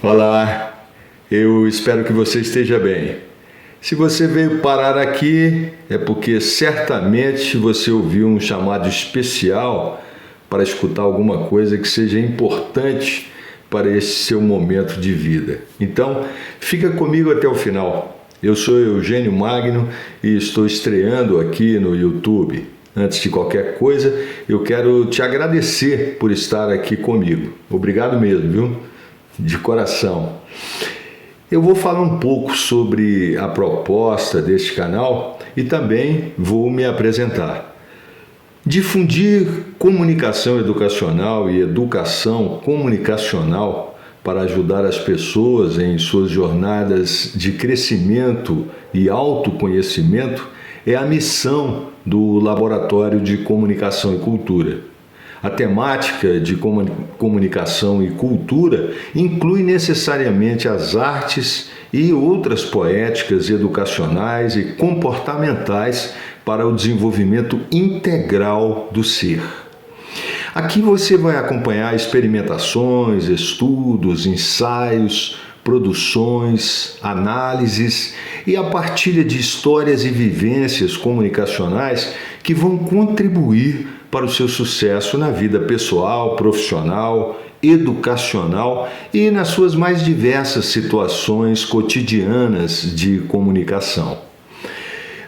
Olá, eu espero que você esteja bem. Se você veio parar aqui, é porque certamente você ouviu um chamado especial para escutar alguma coisa que seja importante para esse seu momento de vida. Então, fica comigo até o final. Eu sou Eugênio Magno e estou estreando aqui no YouTube. Antes de qualquer coisa, eu quero te agradecer por estar aqui comigo. Obrigado mesmo, viu? De coração. Eu vou falar um pouco sobre a proposta deste canal e também vou me apresentar. Difundir comunicação educacional e educação comunicacional para ajudar as pessoas em suas jornadas de crescimento e autoconhecimento é a missão do Laboratório de Comunicação e Cultura. A temática de comunicação e cultura inclui necessariamente as artes e outras poéticas, educacionais e comportamentais para o desenvolvimento integral do ser. Aqui você vai acompanhar experimentações, estudos, ensaios, produções, análises e a partilha de histórias e vivências comunicacionais que vão contribuir para o seu sucesso na vida pessoal, profissional, educacional e nas suas mais diversas situações cotidianas de comunicação.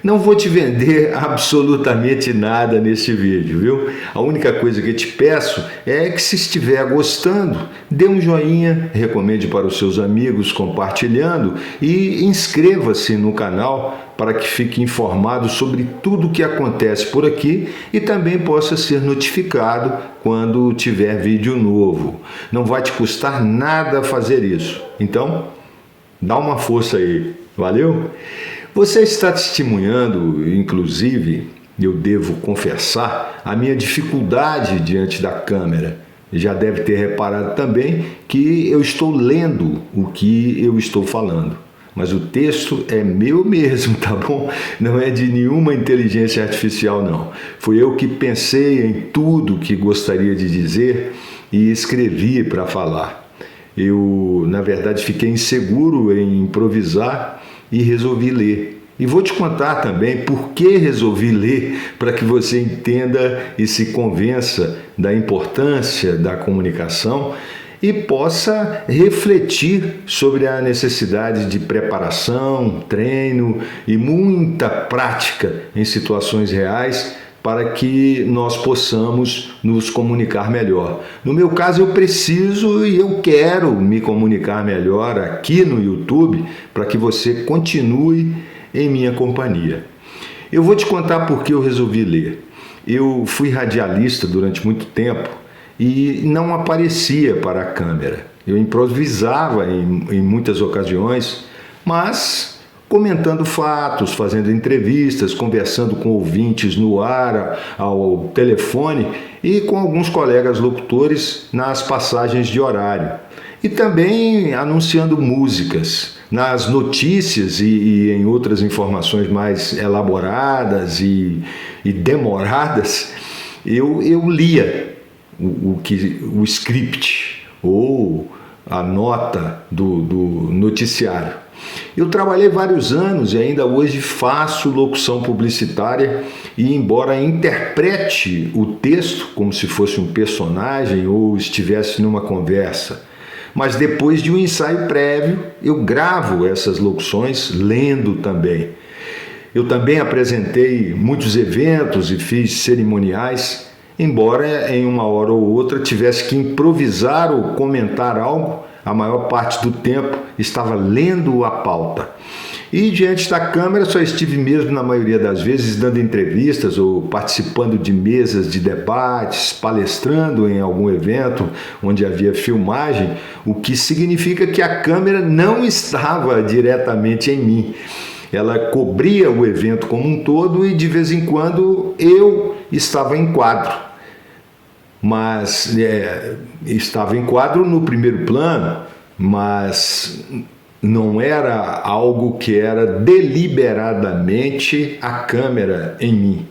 Não vou te vender absolutamente nada nesse vídeo, viu? A única coisa que te peço é que, se estiver gostando, dê um joinha, recomende para os seus amigos compartilhando e inscreva-se no canal para que fique informado sobre tudo o que acontece por aqui e também possa ser notificado quando tiver vídeo novo. Não vai te custar nada fazer isso. Então, dá uma força aí. Valeu? Você está testemunhando, inclusive, eu devo confessar, a minha dificuldade diante da câmera. Já deve ter reparado também que eu estou lendo o que eu estou falando. Mas o texto é meu mesmo, tá bom? Não é de nenhuma inteligência artificial, não. Fui eu que pensei em tudo que gostaria de dizer e escrevi para falar. Eu, na verdade, fiquei inseguro em improvisar e resolvi ler. E vou te contar também por que resolvi ler, para que você entenda e se convença da importância da comunicação e possa refletir sobre a necessidade de preparação, treino e muita prática em situações reais para que nós possamos nos comunicar melhor. No meu caso, eu preciso e eu quero me comunicar melhor aqui no YouTube para que você continue em minha companhia. Eu vou te contar por que eu resolvi ler. Eu fui radialista durante muito tempo e não aparecia para a câmera. Eu improvisava em muitas ocasiões, mas comentando fatos, fazendo entrevistas, conversando com ouvintes no ar, ao telefone e com alguns colegas locutores nas passagens de horário. E também anunciando músicas. Nas notícias e em outras informações mais elaboradas e demoradas, eu lia o script ou a nota do noticiário. Eu trabalhei vários anos e ainda hoje faço locução publicitária e, embora interprete o texto como se fosse um personagem ou estivesse numa conversa, mas depois de um ensaio prévio, eu gravo essas locuções lendo também. Eu também apresentei muitos eventos e fiz cerimoniais, embora em uma hora ou outra tivesse que improvisar ou comentar algo, a maior parte do tempo estava lendo a pauta. E diante da câmera só estive mesmo, na maioria das vezes, dando entrevistas ou participando de mesas de debates, palestrando em algum evento onde havia filmagem, o que significa que a câmera não estava diretamente em mim. Ela cobria o evento como um todo e, de vez em quando, eu estava em quadro. Mas estava em quadro no primeiro plano, mas não era algo que era deliberadamente a câmera em mim.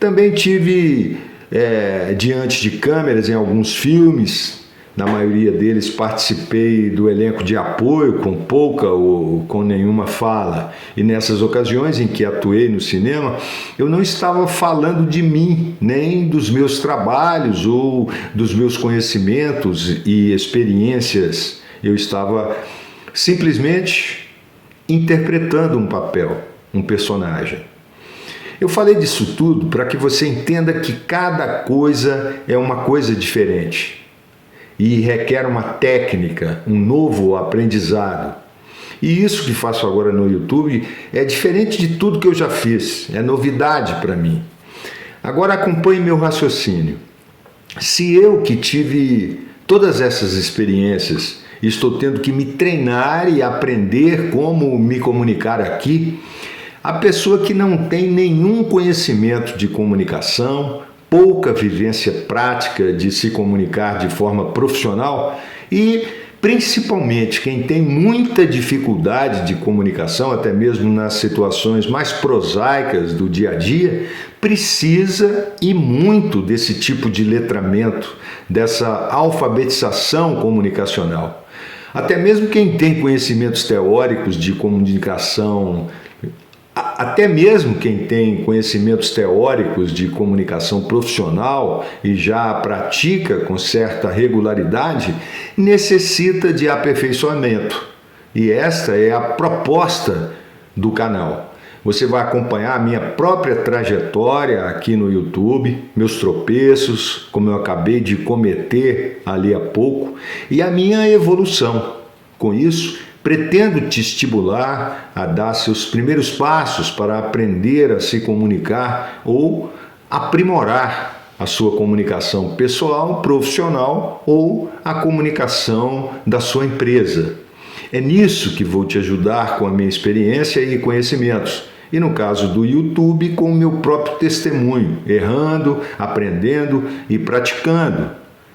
Também tive diante de câmeras em alguns filmes, Na maioria deles participei do elenco de apoio com pouca ou com nenhuma fala. E nessas ocasiões em que atuei no cinema, eu não estava falando de mim, nem dos meus trabalhos ou dos meus conhecimentos e experiências. Eu estava simplesmente interpretando um papel, um personagem. Eu falei disso tudo para que você entenda que cada coisa é uma coisa diferente e requer uma técnica, um novo aprendizado. E isso que faço agora no YouTube é diferente de tudo que eu já fiz, é novidade para mim. Agora acompanhe meu raciocínio. Se eu que tive todas essas experiências estou tendo que me treinar e aprender como me comunicar aqui, a pessoa que não tem nenhum conhecimento de comunicação, pouca vivência prática de se comunicar de forma profissional e, principalmente, quem tem muita dificuldade de comunicação, até mesmo nas situações mais prosaicas do dia a dia, precisa e muito desse tipo de letramento, dessa alfabetização comunicacional. Até mesmo quem tem conhecimentos teóricos de comunicação, até mesmo quem tem conhecimentos teóricos de comunicação profissional e já pratica com certa regularidade, necessita de aperfeiçoamento. E esta é a proposta do canal. Você vai acompanhar a minha própria trajetória aqui no YouTube, meus tropeços, como eu acabei de cometer ali há pouco, e a minha evolução. Com isso, pretendo te estimular a dar seus primeiros passos para aprender a se comunicar ou aprimorar a sua comunicação pessoal, profissional ou a comunicação da sua empresa. É nisso que vou te ajudar com a minha experiência e conhecimentos. E no caso do YouTube, com o meu próprio testemunho, errando, aprendendo e praticando,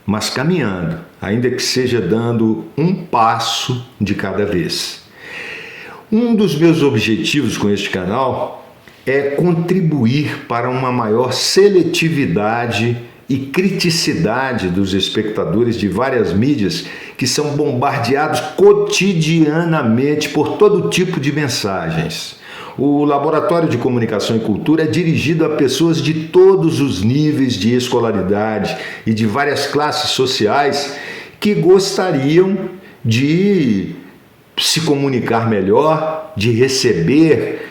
mas caminhando, ainda que seja dando um passo de cada vez. Um dos meus objetivos com este canal é contribuir para uma maior seletividade e criticidade dos espectadores de várias mídias que são bombardeados cotidianamente por todo tipo de mensagens. O Laboratório de Comunicação e Cultura é dirigido a pessoas de todos os níveis de escolaridade e de várias classes sociais que gostariam de se comunicar melhor, de receber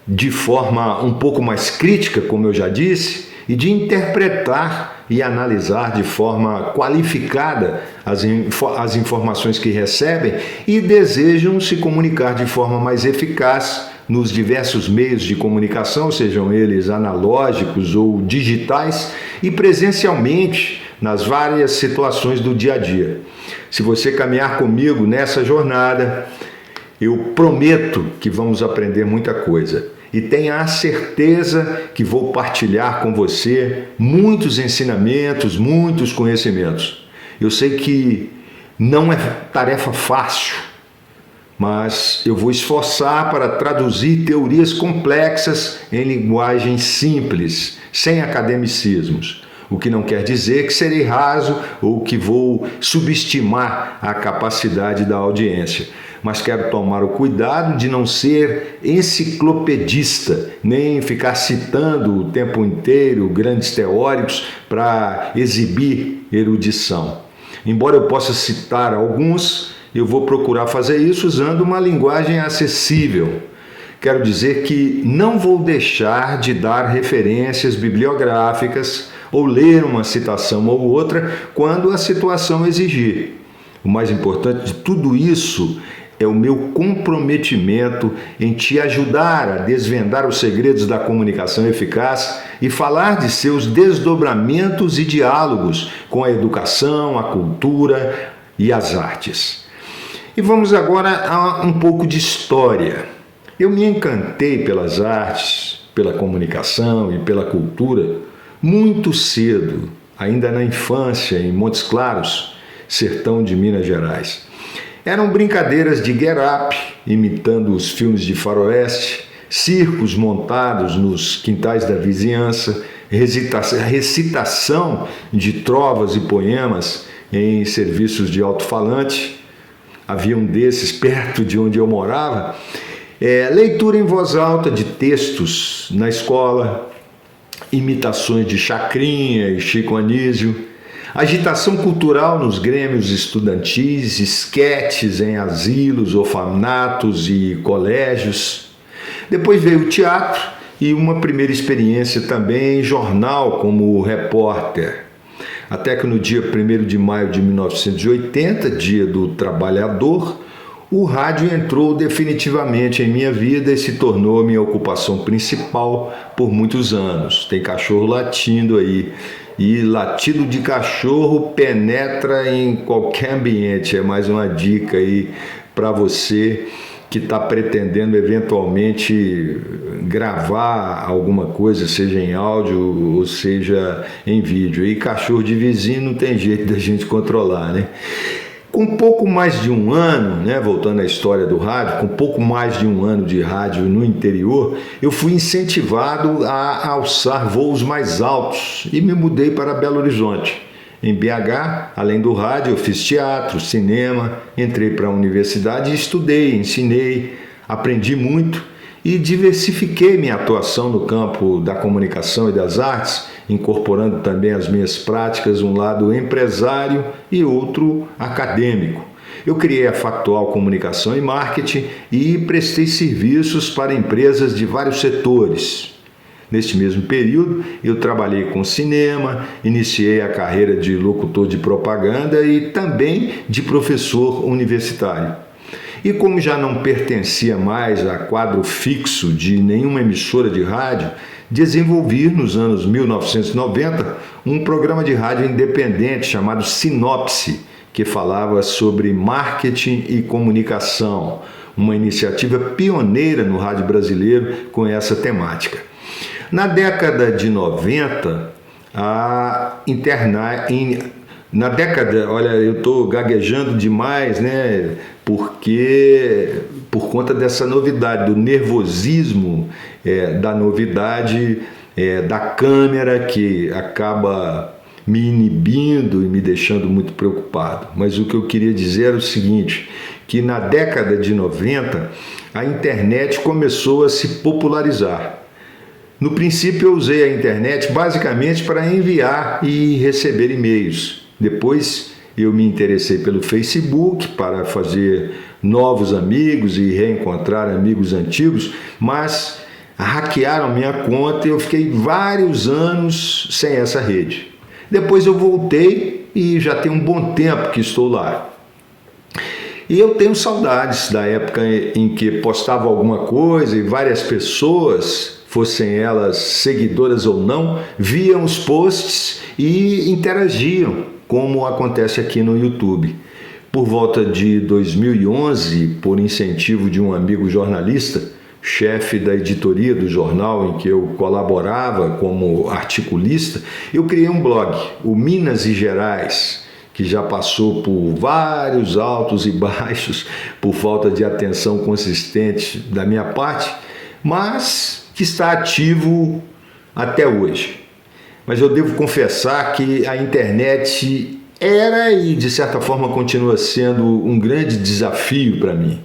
de forma um pouco mais crítica, como eu já disse, e de interpretar e analisar de forma qualificada as informações que recebem e desejam se comunicar de forma mais eficaz nos diversos meios de comunicação, sejam eles analógicos ou digitais, e presencialmente nas várias situações do dia a dia. Se você caminhar comigo nessa jornada, eu prometo que vamos aprender muita coisa. E tenha a certeza que vou partilhar com você muitos ensinamentos, muitos conhecimentos. Eu sei que não é tarefa fácil, mas eu vou esforçar para traduzir teorias complexas em linguagem simples, sem academicismos. O que não quer dizer que serei raso ou que vou subestimar a capacidade da audiência. Mas quero tomar o cuidado de não ser enciclopedista, nem ficar citando o tempo inteiro grandes teóricos para exibir erudição. Embora eu possa citar alguns, eu vou procurar fazer isso usando uma linguagem acessível. Quero dizer que não vou deixar de dar referências bibliográficas ou ler uma citação ou outra quando a situação exigir. O mais importante de tudo isso é o meu comprometimento em te ajudar a desvendar os segredos da comunicação eficaz e falar de seus desdobramentos e diálogos com a educação, a cultura e as artes. E vamos agora a um pouco de história. Eu me encantei pelas artes, pela comunicação e pela cultura muito cedo, ainda na infância, em Montes Claros, sertão de Minas Gerais. Eram brincadeiras de get up, imitando os filmes de faroeste, circos montados nos quintais da vizinhança, recitação de trovas e poemas em serviços de alto-falante. Havia um desses perto de onde eu morava. Leitura em voz alta de textos na escola, imitações de Chacrinha e Chico Anísio, agitação cultural nos grêmios estudantis, esquetes em asilos, orfanatos e colégios. Depois veio o teatro e uma primeira experiência também em jornal como repórter. Até que no dia 1º de maio de 1980, dia do trabalhador, o rádio entrou definitivamente em minha vida e se tornou minha ocupação principal por muitos anos. Tem cachorro latindo aí. E latido de cachorro penetra em qualquer ambiente. É mais uma dica aí para você que está pretendendo eventualmente gravar alguma coisa, seja em áudio ou seja em vídeo. E cachorro de vizinho não tem jeito da gente controlar, né? Com pouco mais de um ano, né, voltando à história do rádio, com pouco mais de um ano de rádio no interior, eu fui incentivado a alçar voos mais altos e me mudei para Belo Horizonte. Em BH, além do rádio, eu fiz teatro, cinema, entrei para a universidade e estudei, ensinei, aprendi muito e diversifiquei minha atuação no campo da comunicação e das artes, incorporando também as minhas práticas um lado empresário e outro acadêmico. Eu criei a Factual Comunicação e Marketing e prestei serviços para empresas de vários setores. Neste mesmo período, eu trabalhei com cinema, iniciei a carreira de locutor de propaganda e também de professor universitário. E como já não pertencia mais a quadro fixo de nenhuma emissora de rádio, desenvolvi nos anos 1990 um programa de rádio independente chamado Sinopse, que falava sobre marketing e comunicação, uma iniciativa pioneira no rádio brasileiro com essa temática. Na década de 90, olha, eu estou gaguejando demais, né? Porque por conta dessa novidade, do nervosismo da novidade da câmera, que acaba me inibindo e me deixando muito preocupado. Mas o que eu queria dizer era o seguinte, que na década de 90 a internet começou a se popularizar. No princípio eu usei a internet basicamente para enviar e receber e-mails. Depois eu me interessei pelo Facebook para fazer novos amigos e reencontrar amigos antigos, mas hackearam minha conta e eu fiquei vários anos sem essa rede. Depois eu voltei e já tem um bom tempo que estou lá. E eu tenho saudades da época em que postava alguma coisa e várias pessoas, fossem elas seguidoras ou não, viam os posts e interagiam, como acontece aqui no YouTube. Por volta de 2011, por incentivo de um amigo jornalista, chefe da editoria do jornal em que eu colaborava como articulista, eu criei um blog, o Minas e Gerais, que já passou por vários altos e baixos por falta de atenção consistente da minha parte, mas que está ativo até hoje. Mas eu devo confessar que a internet era e, de certa forma, continua sendo um grande desafio para mim.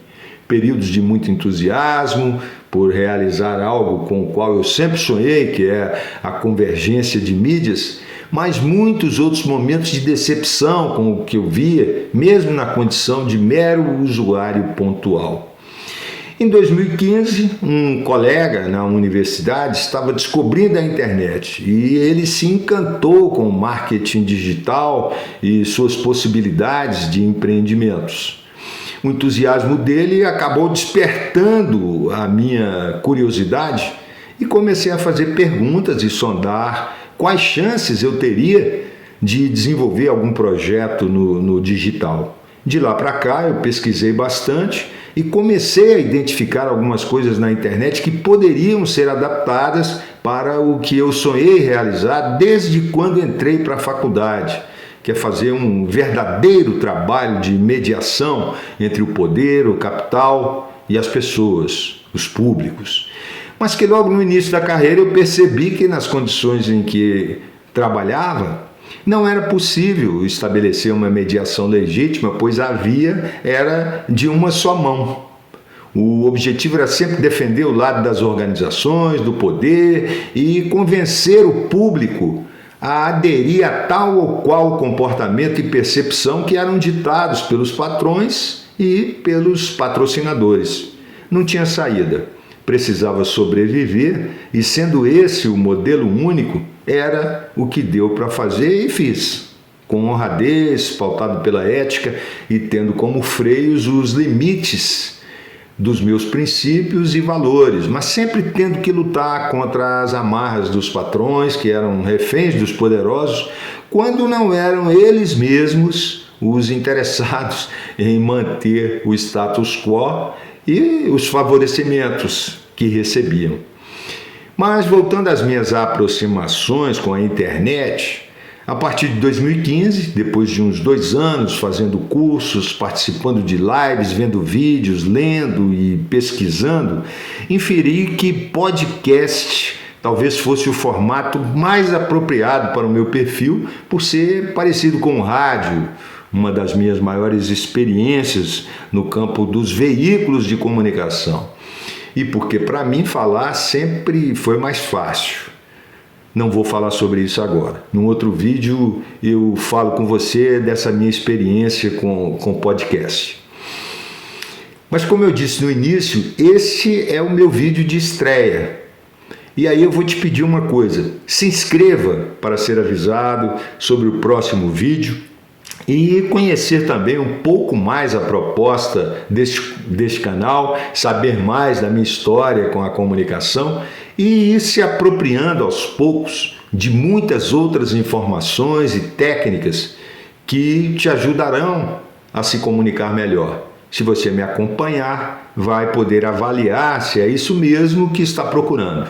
Períodos de muito entusiasmo por realizar algo com o qual eu sempre sonhei, que é a convergência de mídias, mas muitos outros momentos de decepção com o que eu via, mesmo na condição de mero usuário pontual. Em 2015, um colega na universidade estava descobrindo a internet e ele se encantou com o marketing digital e suas possibilidades de empreendimentos. O entusiasmo dele acabou despertando a minha curiosidade e comecei a fazer perguntas e sondar quais chances eu teria de desenvolver algum projeto no digital. De lá para cá eu pesquisei bastante e comecei a identificar algumas coisas na internet que poderiam ser adaptadas para o que eu sonhei realizar desde quando entrei para a faculdade, que é fazer um verdadeiro trabalho de mediação entre o poder, o capital e as pessoas, os públicos. Mas que logo no início da carreira eu percebi que nas condições em que trabalhava, Não era possível estabelecer uma mediação legítima, pois a via era de uma só mão. O objetivo era sempre defender o lado das organizações, do poder e convencer o público a aderir a tal ou qual comportamento e percepção que eram ditados pelos patrões e pelos patrocinadores. Não tinha saída. Precisava sobreviver e, sendo esse o modelo único, era o que deu para fazer e fiz, com honradez, pautado pela ética e tendo como freios os limites dos meus princípios e valores, mas sempre tendo que lutar contra as amarras dos patrões, que eram reféns dos poderosos, quando não eram eles mesmos os interessados em manter o status quo e os favorecimentos que recebiam. Mas voltando às minhas aproximações com a internet, a partir de 2015, depois de uns 2 anos fazendo cursos, participando de lives, vendo vídeos, lendo e pesquisando, inferi que podcast talvez fosse o formato mais apropriado para o meu perfil, por ser parecido com o rádio, uma das minhas maiores experiências no campo dos veículos de comunicação. E porque para mim falar sempre foi mais fácil. Não vou falar sobre isso agora. Num outro vídeo eu falo com você dessa minha experiência com podcast. Mas como eu disse no início, esse é o meu vídeo de estreia. E aí eu vou te pedir uma coisa: se inscreva para ser avisado sobre o próximo vídeo e conhecer também um pouco mais a proposta deste canal, saber mais da minha história com a comunicação e ir se apropriando aos poucos de muitas outras informações e técnicas que te ajudarão a se comunicar melhor. Se você me acompanhar, vai poder avaliar se é isso mesmo que está procurando.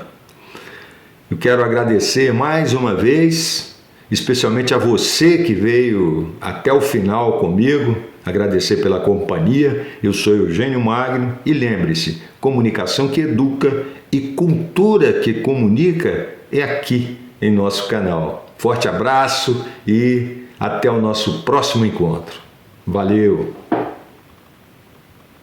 Eu quero agradecer mais uma vez, especialmente a você que veio até o final comigo, agradecer pela companhia. Eu sou Eugênio Magno e lembre-se, comunicação que educa e cultura que comunica é aqui em nosso canal. Forte abraço e até o nosso próximo encontro. Valeu!